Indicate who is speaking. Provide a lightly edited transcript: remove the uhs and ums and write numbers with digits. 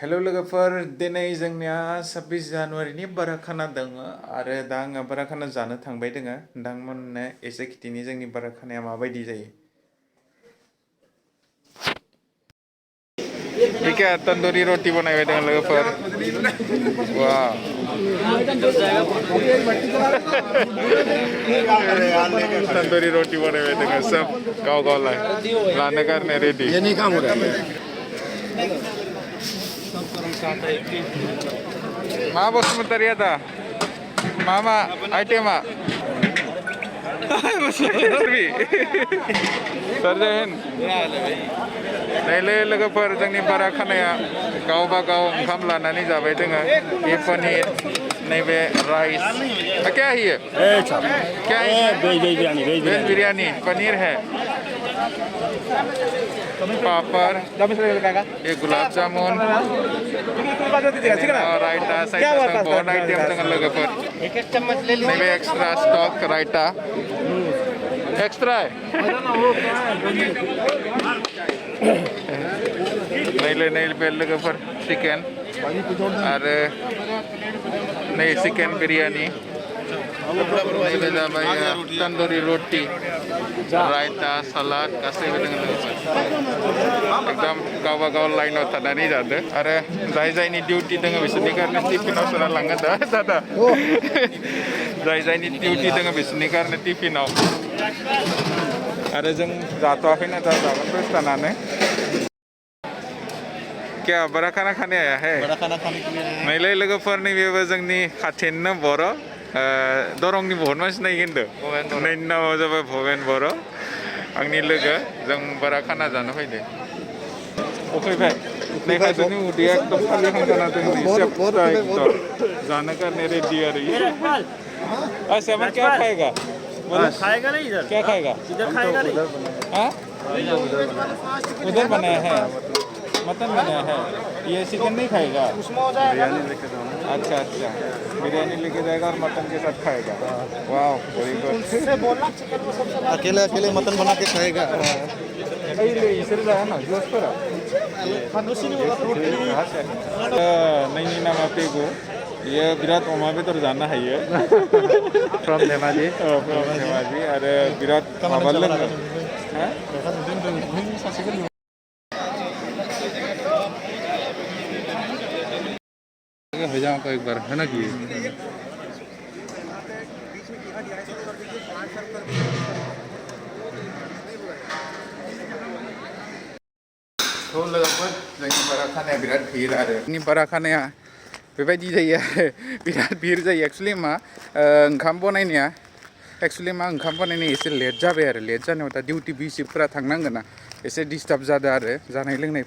Speaker 1: hello' लोगोफोर दिनै जोंनिया 26 जानुवारिनि बाराखाना दङ आरो दा आङो बाराखाना जानो थांबाय दोङो नोंथांमोननो एसे खिथिनि जोंनि बाराखानाया माबायदि जायो Ika तंदूरी रोटी बनाए dengan लोगोफोर वाह तंदूरी रोटी बनाए dengan सब गाव-गाव लाने करने रेडी
Speaker 2: ये नहीं काम हो रहा है
Speaker 1: मा बसुमतारी आता मामा आइटेमा सरजाहिन नैलै लोगोफोर जोंनि बाराखानाया गावबा गाव ओंखाम लानानै जाबाय दोङो बे पनिर नैबे राइस क्या है ये क्या है वेज बिरयानी पनीर है पापड़ ये गुलाब जामुन रायता साइड बहुत आइटम दङ लोगोफोर नैबे एक्स्ट्रा स्टॉक रायता एक्स्ट्रा है नैले लोगोफोर चिकेन आरो नै चिकेन बिरयानी नैबे जाबाय तंदूरी रोटी रायता सलाद गासैबो दङ एकदम गावबा गाव लाइनाव थानानै जादो आरो जायनि डिउटि दङ बिसोरनि कारने टिफिनाव सोना लाङो दादा जायनि डिउटि दङ बिसोरनि कारने टिफिनाव आरो जों जाथ'वाखैना दा जागोन दसे क्या बड़ा खाना खाने आया है
Speaker 2: बड़ा खाना खाने के लिए
Speaker 1: नैलै लोगोफोर नैबेबो जोंनि खाथिनिनो बर' दरंनि बहुत मानसि नायगिनदो नैनि नामा जाबाय भबेन बर' आंनि लोगो जों बारा खाना जानो फैदो फैबाय नै खाथिनि उदैया एकदम खालि खाना दङ जानो कारने रेडी आरो अच्छा मैं क्या खाएगा
Speaker 3: खाएगा नहीं इधर
Speaker 1: क्या खाएगा
Speaker 3: इधर खाएगा नहीं
Speaker 1: हाँ उधर बनाया है मटन बनाया है ये चिकन नहीं खाएगा बिरयानी लेके जाऊंगा अच्छा बिरयानी लेके जाएगा और मटन के साथ खाएगा वाह वेरी गुड
Speaker 2: अकेले मटन बना के खाएगा
Speaker 1: इसोर जाया ना जुसफोरा नैनि नामा पेगु बियो बिराद अमा बेदर जानो हायो
Speaker 2: फ्रॉम धेमाजी
Speaker 1: आरो बिराद माबा लोङो हो जाओ एक बार है ना कि लोगोफोर जोंनि बाराखानाया बिराद भिर आरो जोंनि बाराखानाया बेबायदि जायो आरो बिराद भिर जायो एक्चुअलि मा ओंखाम बनायनाया एसे लेट जाबाय आरो लेट जानायाव दा डिउटि बिसिफोरा थांनांगोन ना एसे डिस्टार्ब जादों आरो जानाय लोंनाय